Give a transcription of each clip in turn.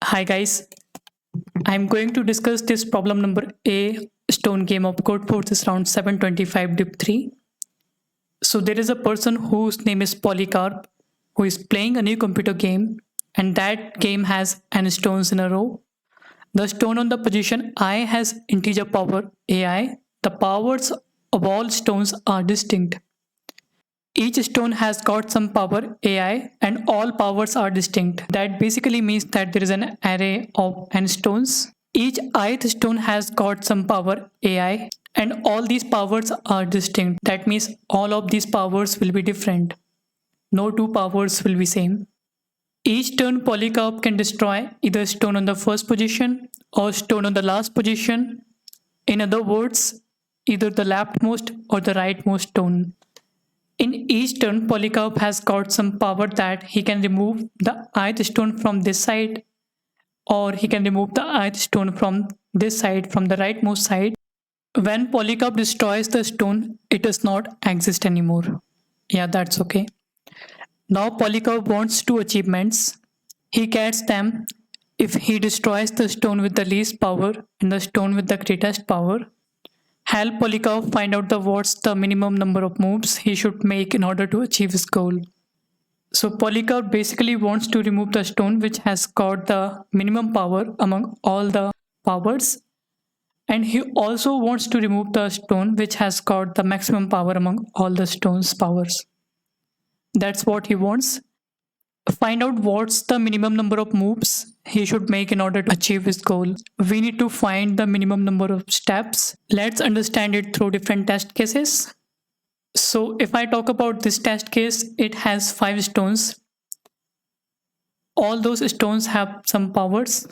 Hi guys, I'm going to discuss this problem number A stone game of Codeforces Round 725 Div3. So there is a person whose name is Polycarp who is playing a new computer game, and that game has n stones in a row. The stone on the position I has integer power AI. The powers of all stones are distinct. Each stone has got some power AI and all powers are distinct. That basically means that there is an array of n stones. Each ith stone has got some power AI and all these powers are distinct. That means all of these powers will be different. No two powers will be same. Each turn Polycarp can destroy either stone on the first position or stone on the last position. In other words, either the leftmost or the rightmost stone. In each turn, Polycarp has got some power that he can remove the ith stone from this side, or he can remove the ith stone from this side, from the rightmost side. When Polycarp destroys the stone, it does not exist anymore. Yeah, that's okay. Now Polycarp wants two achievements. He gets them if he destroys the stone with the least power and the stone with the greatest power. Help Polycarp find out what's the minimum number of moves he should make in order to achieve his goal. So Polycarp basically wants to remove the stone which has got the minimum power among all the powers, and he also wants to remove the stone which has got the maximum power among all the stone's powers. That's what he wants. Find out what's the minimum number of moves he should make in order to achieve his goal. We need to find the minimum number of steps. Let's understand it through different test cases. So if I talk about this test case, it has 5 stones. All those stones have some powers.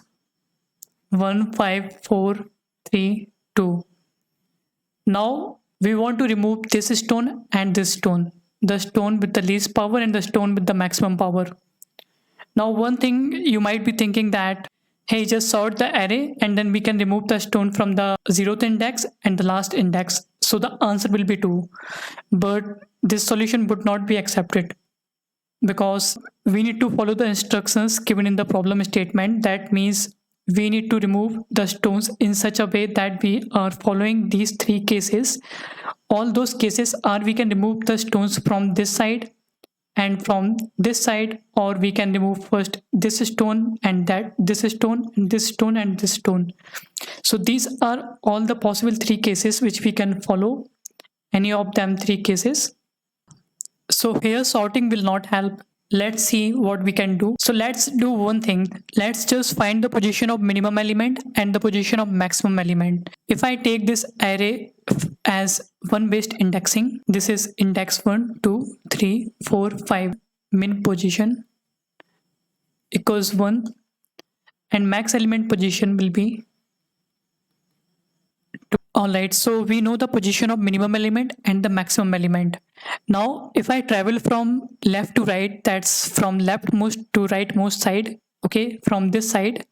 1, 5, 4, 3, 2. Now we want to remove this stone and this stone. The stone with the least power and the stone with the maximum power. Now one thing you might be thinking that, hey, just sort the array and then we can remove the stone from the 0th index and the last index. So the answer will be 2. But this solution would not be accepted because we need to follow the instructions given in the problem statement. That means we need to remove the stones in such a way that we are following these 3 cases. All those cases are we can remove the stones from this side and from this side, or we can remove first this stone and this stone and this stone and this stone. So these are all the possible 3 cases which we can follow, any of them 3 cases. So here sorting will not help. Let's see what we can do. So let's do one thing. Let's just find the position of minimum element and the position of maximum element. If I take this array as 1 based indexing, this is index 1, 2, 3, 4, 5, min position equals 1 and max element position will be 2. Alright, so we know the position of minimum element and the maximum element. Now if I travel from left to right, that's from leftmost to rightmost side, okay, from this side,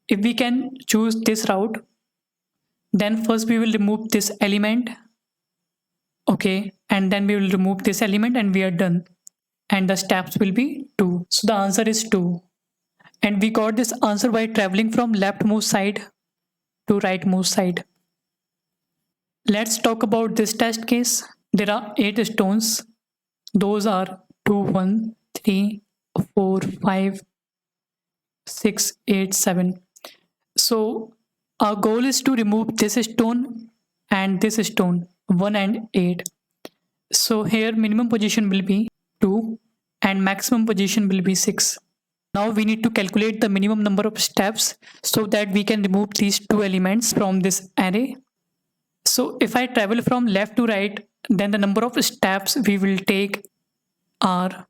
if we can choose this route, then first we will remove this element, okay, and then we will remove this element and we are done, and the steps will be 2. So the answer is 2, and we got this answer by traveling from leftmost side to rightmost side. Let's talk about this test case. There are 8 stones. Those are 2, 1, 3, 4, 5, 6, 8, 7. So our goal is to remove this stone and this stone, 1 and 8. So here minimum position will be 2 and maximum position will be 6. Now we need to calculate the minimum number of steps so that we can remove these 2 elements from this array. So if I travel from left to right, then the number of steps we will take are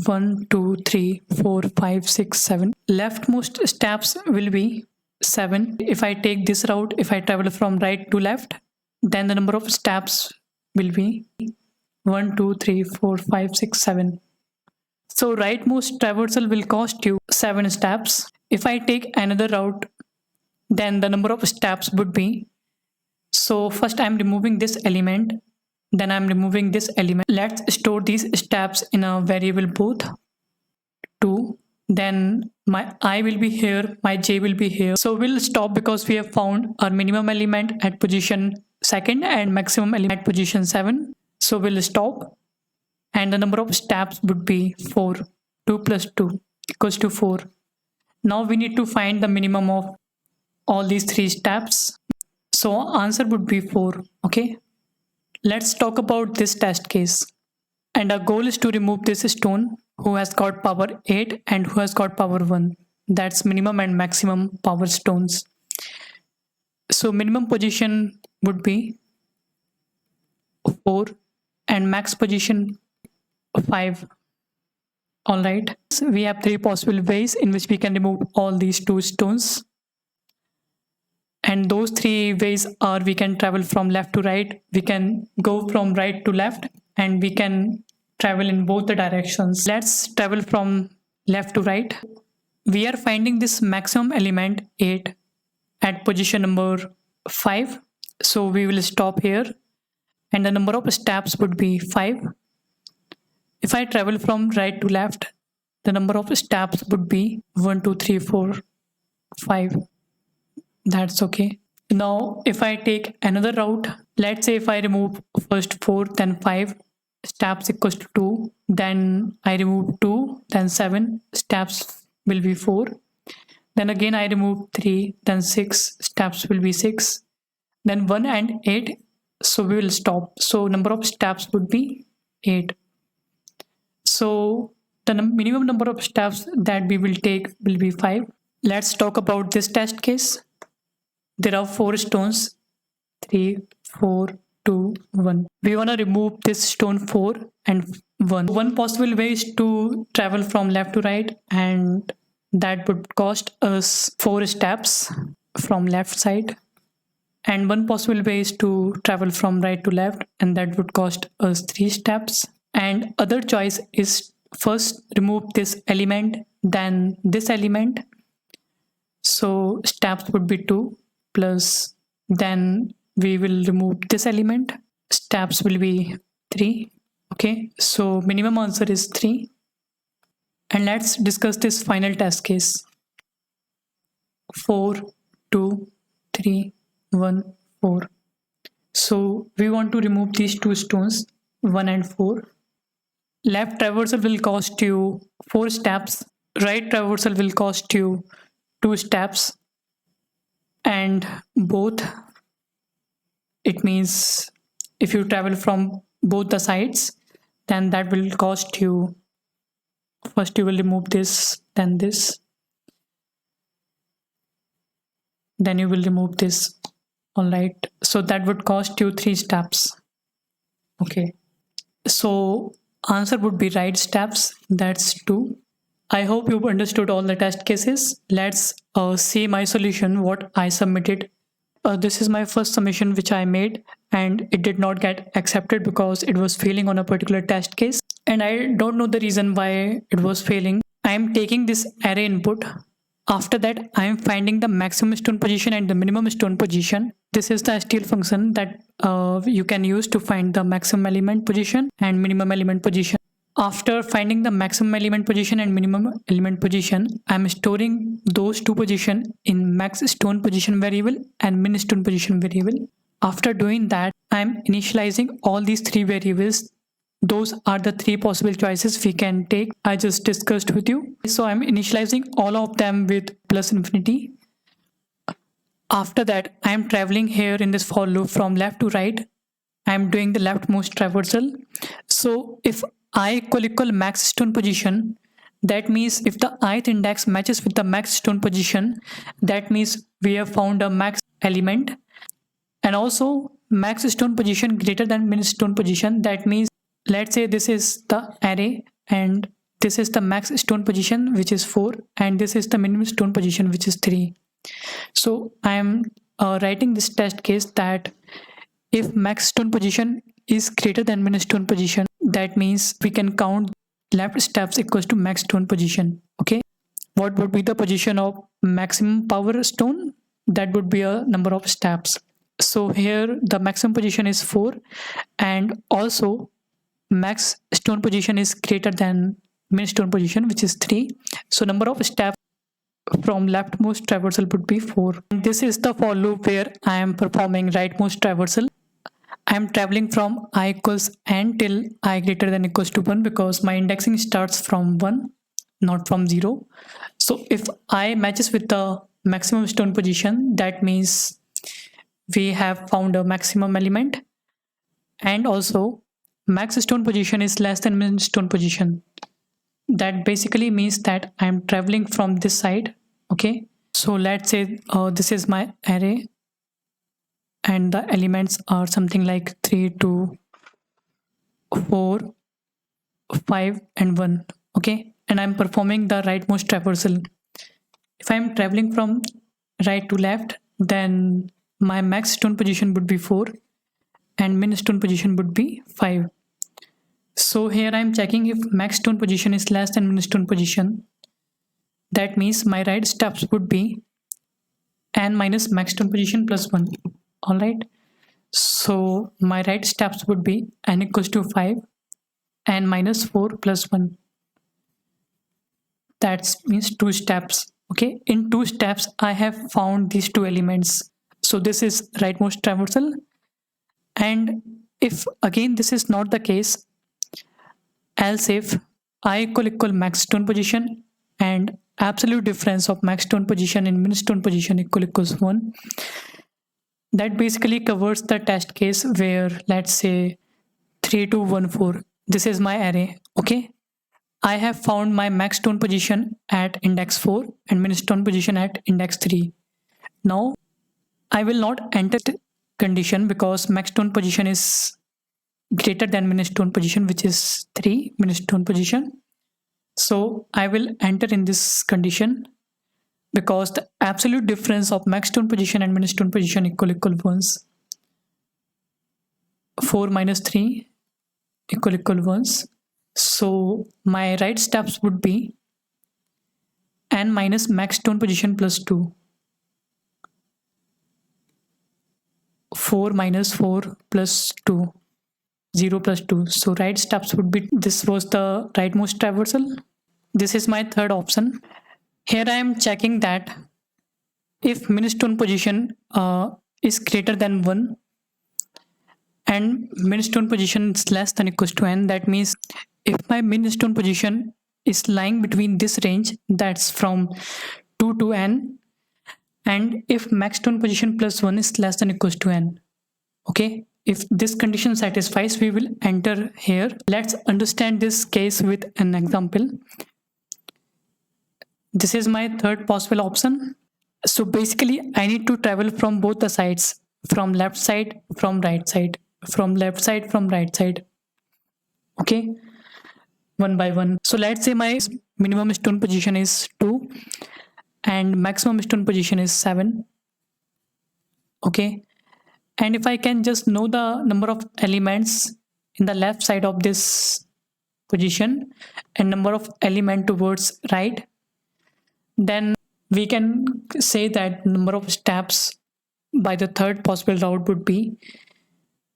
1, 2, 3, 4, 5, 6, 7. Leftmost steps will be 7. If I take this route, if I travel from right to left, then the number of steps will be 1, 2, 3, 4, 5, 6, 7. So rightmost traversal will cost you 7 steps. If I take another route, then the number of steps would be, so first I'm removing this element, then I'm removing this element. Let's store these steps in a variable both 2, then My I will be here, my j will be here. So we'll stop because we have found our minimum element at position 2nd and maximum element at position 7. So we'll stop, and the number of steps would be 4. 2 plus 2 equals to 4. Now we need to find the minimum of all these 3 steps. So answer would be 4. Okay. Let's talk about this test case. And our goal is to remove this stone who has got power 8 and who has got power 1. That's minimum and maximum power stones. So minimum position would be 4 and max position 5. Alright, so we have 3 possible ways in which we can remove all these 2 stones. And those 3 ways are: we can travel from left to right, we can go from right to left, and we can travel in both the directions. Let's travel from left to right. We are finding this maximum element 8 at position number 5. So we will stop here, and the number of steps would be 5. If I travel from right to left, the number of steps would be 1, 2, 3, 4, 5. That's okay. Now, if I take another route, let's say if I remove first 4, then 5, steps equals to 2, then I remove 2, then 7, steps will be 4. Then again I remove 3, then 6, steps will be 6. Then 1 and 8, so we will stop. So number of steps would be 8. So the minimum number of steps that we will take will be 5. Let's talk about this test case. There are 4 stones, 3, 4, 2, 1. We want to remove this stone 4 and 1. One possible way is to travel from left to right, and that would cost us 4 steps from left side. And one possible way is to travel from right to left, and that would cost us 3 steps. And other choice is first remove this element, then this element. So steps would be 2 plus, then we will remove this element. Steps will be 3. Okay, so minimum answer is 3. And let's discuss this final test case. 4, 2, 3, 1, 4. So we want to remove these 2 stones, 1 and 4. Left traversal will cost you 4 steps. Right traversal will cost you 2 steps. And both, it means if you travel from both the sides, then that will cost you, first you will remove this, then this, then you will remove this. All right, so that would cost you 3 steps. Okay, so answer would be right steps, that's 2. I hope you've understood all the test cases. Let's see my solution, what I submitted. This is my first submission which I made, and it did not get accepted because it was failing on a particular test case. And I don't know the reason why it was failing. I am taking this array input. After that, I am finding the maximum stone position and the minimum stone position. This is the STL function that you can use to find the maximum element position and minimum element position. After finding the maximum element position and minimum element position, I am storing those 2 positions in max stone position variable and min stone position variable. After doing that, I am initializing all these 3 variables. Those are the 3 possible choices we can take. I just discussed with you. So I'm initializing all of them with plus infinity. After that, I am traveling here in this for loop from left to right. I am doing the leftmost traversal. So if I equal max stone position, that means if the ith index matches with the max stone position, that means we have found a max element. And also max stone position greater than min stone position, that means let's say this is the array and this is the max stone position which is 4 and this is the minimum stone position which is 3. So I am writing this test case that if max stone position is greater than min stone position, that means we can count left steps equals to max stone position. Okay, what would be the position of maximum power stone? That would be a number of steps. So here the maximum position is 4 and also max stone position is greater than min stone position which is 3. So number of steps from leftmost traversal would be 4. And this is the for loop where I am performing rightmost traversal. I am traveling from I equals n till I greater than equals to 1 because my indexing starts from 1, not from 0. So if I matches with the maximum stone position, that means we have found a maximum element, and also max stone position is less than min stone position. That basically means that I'm traveling from this side. Okay, so let's say this is my array and the elements are something like 3, 2, 4, 5 and 1. Okay, and I'm performing the rightmost traversal. If I'm traveling from right to left, then my max stone position would be 4 and min stone position would be 5. So here I'm checking if max stone position is less than min stone position. That means my right steps would be n minus max stone position plus 1. Alright, so my right steps would be n equals to 5 and minus 4 plus 1. That means 2 steps. Okay, in 2 steps I have found these 2 elements. So this is rightmost traversal. And if again this is not the case, else if I equal max stone position and absolute difference of max stone position and min stone position equals 1, that basically covers the test case where let's say 3, 2, 1, 4. This is my array. Okay, I have found my max stone position at index 4 and min stone position at index 3. Now I will not enter the condition because max stone position is greater than min stone position, which is 3 min stone position. So I will enter in this condition because the absolute difference of max stone position and min stone position equal 1s. 4 minus 3 equal 1s. So my right steps would be n minus max stone position plus 2. 4 minus 4 plus 2. 0 plus 2. So right steps would be, this was the rightmost traversal. This is my third option. Here I am checking that if min stone position is greater than 1 and min stone position is less than equals to n, that means if my min stone position is lying between this range, that's from 2 to n, and if max stone position plus 1 is less than equals to n. Okay, if this condition satisfies, we will enter here. Let's understand this case with an example. This is my third possible option. So basically I need to travel from both the sides, from left side, from right side, from left side, from right side. Okay, one by one. So let's say my minimum stone position is 2 and maximum stone position is 7. Okay, and if I can just know the number of elements in the left side of this position and number of element towards right, then we can say that number of steps by the third possible route would be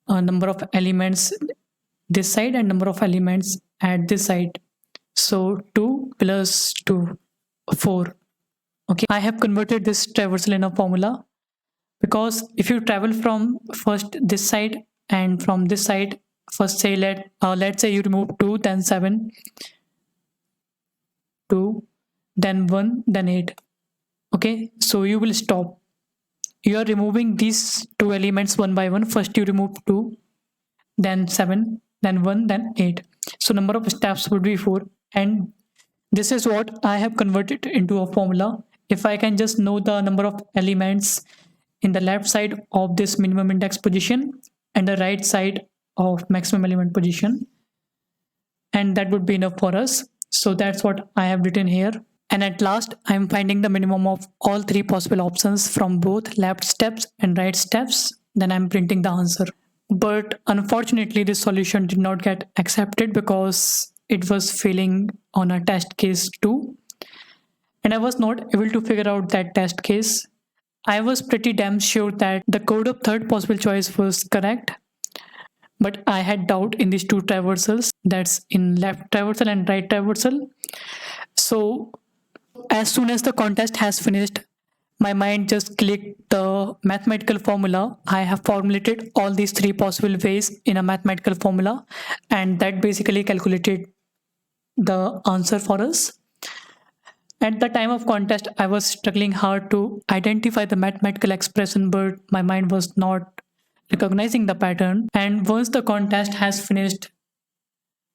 number of elements this side and number of elements at this side. So 2 plus 2, 4. Okay, I have converted this traversal in a formula because if you travel from first this side and from this side, first say let's say you remove 2, then 7, 2, then 1, then 8. Okay, so you will stop. You are removing these 2 elements one by one. First you remove 2, then 7, then 1, then 8. So number of steps would be 4, and this is what I have converted into a formula. If I can just know the number of elements in the left side of this minimum index position and the right side of maximum element position, and that would be enough for us. So that's what I have written here. And at last, I am finding the minimum of all 3 possible options from both left steps and right steps. Then I'm printing the answer. But unfortunately, this solution did not get accepted because it was failing on a test case 2. And I was not able to figure out that test case. I was pretty damn sure that the code of third possible choice was correct. But I had doubt in these 2 traversals, that's in left traversal and right traversal. So As soon as the contest has finished, my mind just clicked the mathematical formula. I have formulated all these three possible ways in a mathematical formula, and that basically calculated the answer for us. At the time of contest, I was struggling hard to identify the mathematical expression, but my mind was not recognizing the pattern. And once the contest has finished,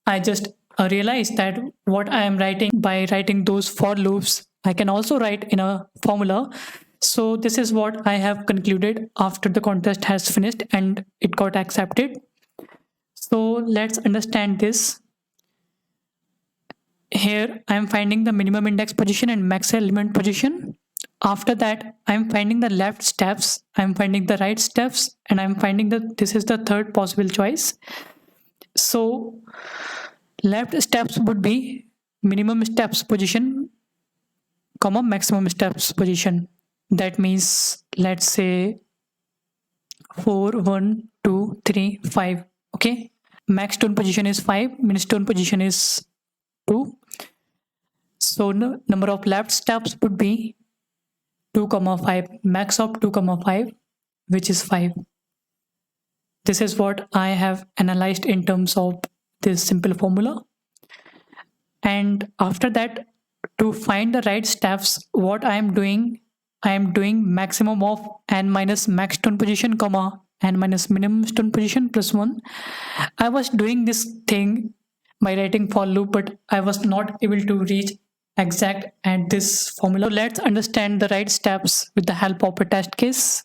I just realized that what I am writing by writing those for loops, I can also write in a formula. So this is what I have concluded after the contest has finished and it got accepted. So let's understand this. Here I am finding the minimum index position and max element position. After that, I'm finding the left steps, I'm finding the right steps, and I'm finding that this is the third possible choice. So left steps would be minimum steps position, comma maximum steps position. That means let's say 4, 1, 2, 3, 5. Okay. Max stone position is 5, min stone position is 2. So number of left steps would be 2, 5, max of 2, 5, which is 5. This is what I have analyzed in terms of this simple formula. And after that, to find the right steps, what I am doing maximum of n minus max stone position, comma n minus minimum stone position plus 1. I was doing this thing by writing for loop, but I was not able to reach exact at this formula. So let's understand the right steps with the help of a test case.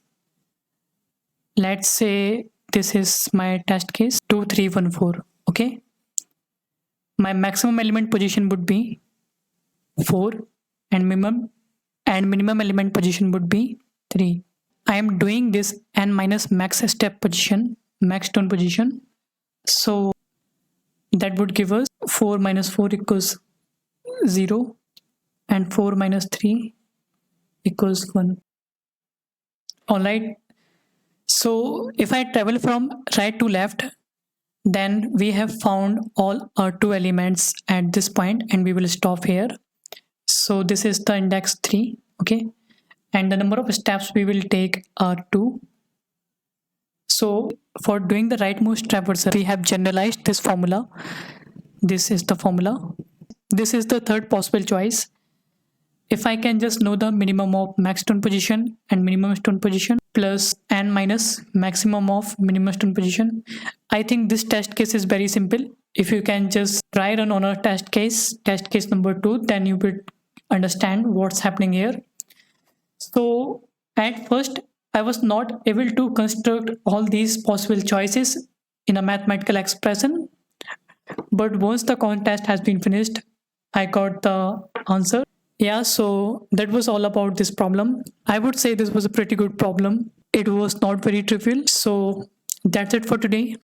Let's say this is my test case 2, 3, 1, 4. Okay. My maximum element position would be 4 and minimum element position would be 3. I am doing this n minus max step position, max stone position. So that would give us 4 minus 4 equals 0 and 4 minus 3 equals 1. All right. So if I travel from right to left, then we have found all our two elements at this point and we will stop here. So this is the index 3. Okay. And the number of steps we will take are 2. So for doing the rightmost traversal, we have generalized this formula. This is the formula. This is the third possible choice. If I can just know the minimum of max stone position and minimum stone position plus n minus maximum of minimum stone position, I think this test case is very simple. If you can just try run on a test case number 2, then you will understand what's happening here. So at first, I was not able to construct all these possible choices in a mathematical expression. But once the contest has been finished, I got the answer. Yeah, so that was all about this problem. I would say this was a pretty good problem. It was not very trivial. So that's it for today.